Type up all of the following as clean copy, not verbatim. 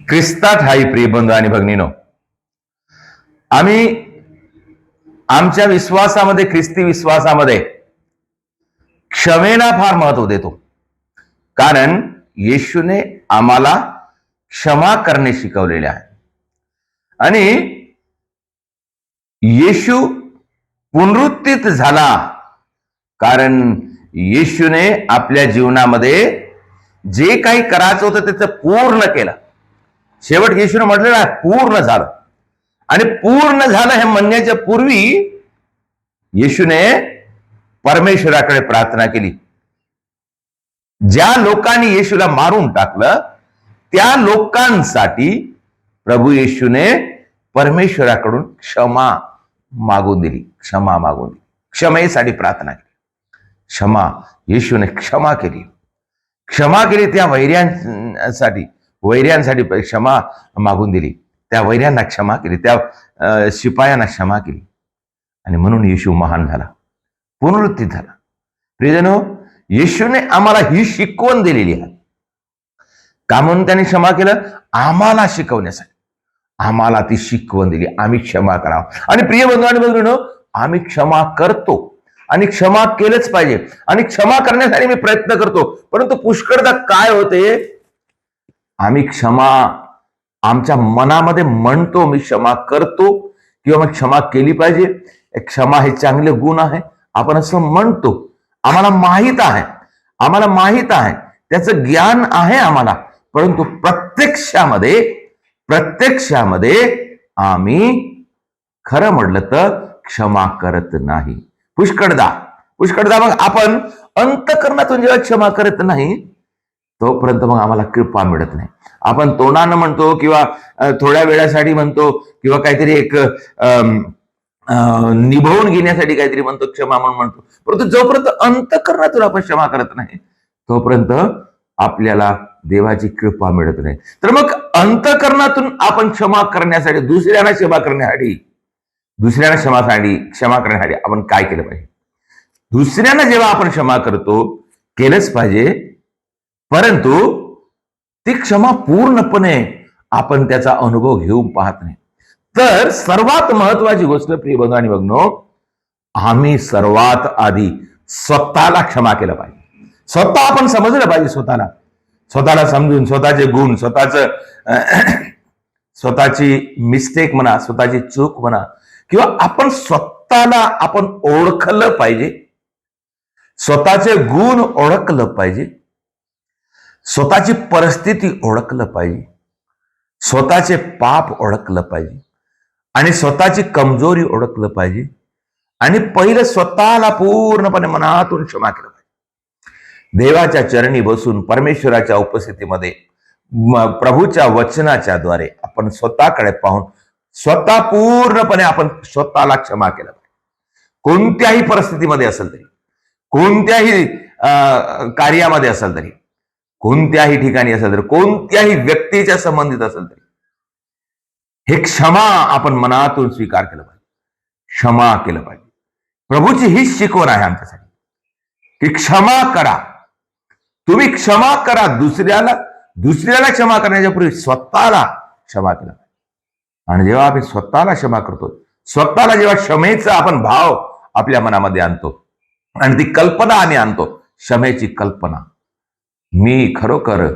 ख्रिस्तात हाई प्रिय बंधू आणि भगिनीनो, आम्ही आमच्या विश्वासामध्ये, ख्रिस्ती विश्वासामध्ये क्षमेला फार महत्व देतो. कारण येशूने आम्हाला क्षमा करणे शिकवलेले आहे. आणि येशू पुनरुत्थित झाला कारण येशूने आपल्या जीवनामध्ये जे काही करायचं होतं त्याचं पूर्ण केलं. शेवट येशूने म्हटलेलं आहे पूर्ण झालं. आणि पूर्ण झालं हे म्हणण्याच्या पूर्वी येशूने परमेश्वराकडे प्रार्थना केली. ज्या लोकांनी येशूला मारून टाकलं त्या लोकांसाठी प्रभू येशूने परमेश्वराकडून क्षमा मागून दिली. क्षमेसाठी प्रार्थना केली. येशूने क्षमा केली. त्या वैर्यांसाठी क्षमा मागून दिली. त्या वैर्यांना क्षमा केली. त्या शिपायांना क्षमा केली. आणि म्हणून येशू महान झाला, पुनरुत्थित झाला. प्रियजनो, येशूने आम्हाला ही शिकवण दिलेली आहे. का म्हणून त्याने क्षमा केलं? आम्हाला शिकवण्यासाठी. आम्हाला ती शिकवण दिली, आम्ही क्षमा करावं. आणि प्रिय बंधू आणि भगिनींनो, आम्ही क्षमा करतो आणि क्षमा केलंच पाहिजे. आणि क्षमा करण्यासाठी मी प्रयत्न करतो. परंतु पुष्कळदा काय होते, आम्ही क्षमा आमच्या मनामध्ये म्हणतो मी क्षमा करतो किंवा मी क्षमा केली पाहिजे, क्षमा हे चांगले गुण आहे, आपण असं म्हणतो. आम्हाला माहित आहे, त्याचं ज्ञान आहे आम्हाला. परंतु प्रत्यक्षामध्ये आम्ही खरं म्हटलं तर क्षमा करत नाही. पुष्कळदा मग आपण अंतःकरणातून जेव्हा क्षमा करत नाही तोपर्यंत मग आम्हाला कृपा मिळत नाही. आपण तोंडानं म्हणतो किंवा थोड्या वेळासाठी म्हणतो किंवा काहीतरी एक निभवून घेण्यासाठी काहीतरी म्हणतो, क्षमा म्हणून म्हणतो. परंतु जोपर्यंत अंतःकरणातून आपण क्षमा करत नाही तोपर्यंत आपल्याला देवाची कृपा मिळत नाही. तर मग अंतःकरणातून आपण क्षमा करण्यासाठी, दुसऱ्यांना क्षमा करण्यासाठी आपण काय केलं पाहिजे? दुसऱ्यांना जेव्हा आपण क्षमा करतो, केलंच पाहिजे, परंतु ती क्षमा पूर्णपणे आपण त्याचा अनुभव घेऊन पाहत नाही. तर सर्वात महत्वाची गोष्ट प्रिय बंधू आणि भगिनींनो, आम्ही सर्वात आधी स्वतःला क्षमा केलं पाहिजे. स्वतः आपण समजलं पाहिजे. स्वतःला समजून स्वतःचे गुण, स्वतःची मिस्टेक म्हणा, स्वतःची चूक म्हणा, किंवा आपण स्वतःला ओळखलं पाहिजे. स्वतःचे गुण ओळखलं पाहिजे, स्वतःची परिस्थिती ओळखलं पाहिजे, स्वतःचे पाप ओळखलं पाहिजे आणि स्वतःची कमजोरी ओळखलं पाहिजे. आणि पहिलं स्वतःला पूर्णपणे मनातून क्षमा केलं पाहिजे. देवाच्या चरणी बसून परमेश्वराच्या उपस्थितीमध्ये प्रभूच्या वचनाच्या द्वारे आपण स्वतःकडे पाहून स्वतः पूर्णपणे आपण स्वतःला क्षमा केलं पाहिजे. कोणत्याही परिस्थितीमध्ये असेल तरी, कोणत्याही कार्यामध्ये असेल तरी, कोणत्याही ठिकाणी असेल तरी, कोणत्याही व्यक्तीच्या संबंधित असेल तरी हे क्षमा आपण मनातून स्वीकार केलं पाहिजे, क्षमा केलं पाहिजे. प्रभूची हीच शिकवण आहे आमच्यासाठी की क्षमा करा. तुम्ही क्षमा करा. दुसऱ्याला क्षमा करण्याच्या पूर्वी स्वतःला क्षमा केलं पाहिजे. आणि जेव्हा आपण स्वतःला क्षमा करतो, स्वतःला जेव्हा क्षमेचा आपण भाव आपल्या मनामध्ये आणतो आणि ती कल्पना आम्ही आणतो, क्षमेची कल्पना, मी खरोखर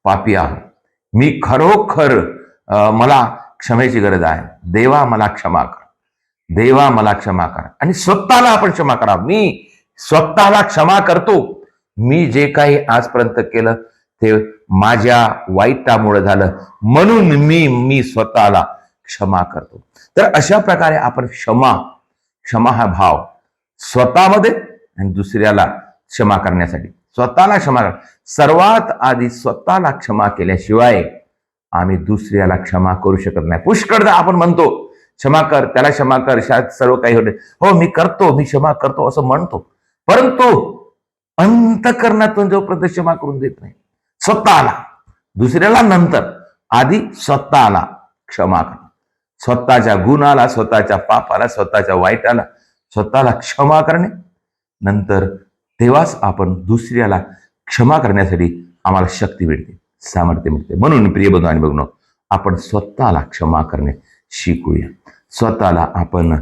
पापी आहे, मी खरोखर मला क्षमेची गरज आहे, देवा मला क्षमा कर. आणि स्वतःला आपण क्षमा करा. मी स्वतःला क्षमा करतो. मी जे काही आजपर्यंत केलं ते माझ्या वाईटामुळे झालं, म्हणून मी स्वतःला क्षमा करतो. तर अशा प्रकारे आपण क्षमा हा भाव स्वतःमध्ये आणि दुसऱ्याला क्षमा करण्यासाठी, स्वतःला क्षमा कर. सर्वात आधी स्वतःला क्षमा केल्याशिवाय आम्ही दुसऱ्याला क्षमा करू शकत नाही. पुष्कळदा आपण म्हणतो क्षमा कर, त्याला क्षमा कर, शायद सर्व काही होते, हो मी करतो, मी क्षमा करतो असं म्हणतो, परंतु अंतःकरणातून जोपर्यंत क्षमा करून देत नाही स्वतःला, दुसऱ्याला नंतर, आधी स्वतःला क्षमा कर. स्वतःच्या गुणाला, स्वतःच्या पापाला, स्वतःच्या वाईटाला स्वतःला क्षमा करणे, नंतर तेव्हाच आपण दुसऱ्याला क्षमा करण्यासाठी आम्हाला शक्ती मिळते, सामर्थ्य मिळते. म्हणून प्रिय बंधू आणि भगिनींनो, आपण स्वतःला क्षमा करणे शिकूया. स्वतःला आपण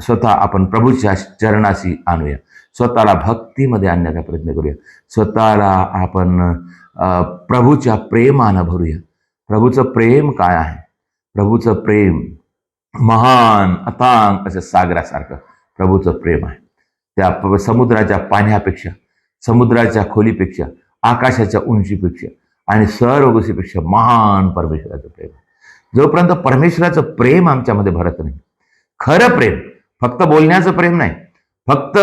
स्वतः आपण प्रभूच्या चरणाशी आणूया. स्वतःला भक्तीमध्ये आणण्याचा प्रयत्न करूया. स्वतःला आपण प्रभूच्या प्रेमानं भरूया. प्रभूचं प्रेम काय आहे? प्रभूचं प्रेम महान अथांग असं सागरासारखं प्रभूचं प्रेम आहे. त्या समुद्राच्या पाण्यापेक्षा, समुद्राच्या खोलीपेक्षा, आकाशाच्या उंचीपेक्षा आणि सर्व गोष्टीपेक्षा महान परमेश्वराचं प्रेम. जोपर्यंत परमेश्वराचं प्रेम आमच्यामध्ये भरत नाही, खरं प्रेम, फक्त बोलण्याचं प्रेम नाही, फक्त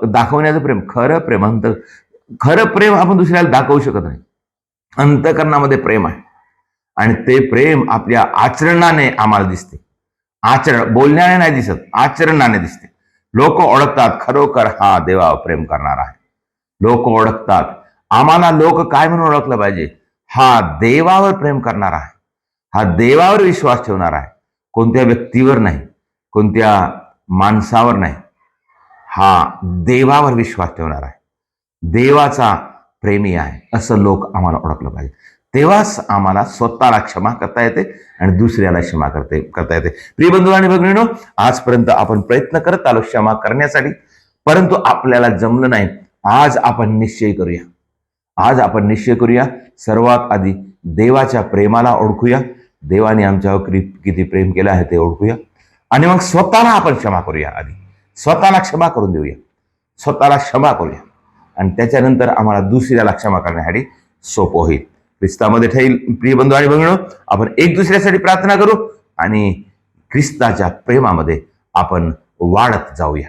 दाखवण्याचं प्रेम, खरं प्रेम, खरं प्रेम आपण दुसऱ्याला दाखवू शकत नाही. अंतःकरणामध्ये प्रेम आहे आणि ते प्रेम आपल्या आचरणाने आम्हाला दिसते. बोलण्याने नाही दिसत, आचरणाने दिसते. लोक ओळखतात खरोखर हा देवावर प्रेम करणार आहे. लोक ओळखतात. आम्हाला लोक काय म्हणून ओळखलं पाहिजे? हा देवावर प्रेम करणारा आहे, हा देवावर विश्वास ठेवणारा आहे, कोणत्या व्यक्तीवर नाही, कोणत्या माणसावर नाही, हा देवावर विश्वास ठेवणारा आहे, देवाचा प्रेमी आहे, असं लोक आम्हाला ओळखलं पाहिजे. तेव्हाच आम्हाला स्वतःला क्षमा करता येते आणि दुसऱ्याला क्षमा करता येते. प्रिय बंधू आणि भगिनींनो, आजपर्यंत आपण प्रयत्न करत आलो क्षमा करण्यासाठी, परंतु आपल्याला जमलं नाही. आज आपण निश्चय करूया. आज आपण निश्चय करूया. सर्वात आधी देवाच्या प्रेमाला ओळखूया. देवाने आमच्यावर किती प्रेम केलं आहे ते ओळखूया आणि मग स्वतःला आपण क्षमा करूया. आधी स्वतःला क्षमा करून देऊया, स्वतःला क्षमा करूया आणि त्याच्यानंतर आम्हाला दुसऱ्याला क्षमा करण्यासाठी सोपं होईल. ख्रिस्तामध्ये ठेईल. प्रिय बंधू आणि भगिनींनो, आपण एक दुसऱ्यासाठी प्रार्थना करू आणि ख्रिस्ताच्या प्रेमामध्ये आपण वाढत जाऊया.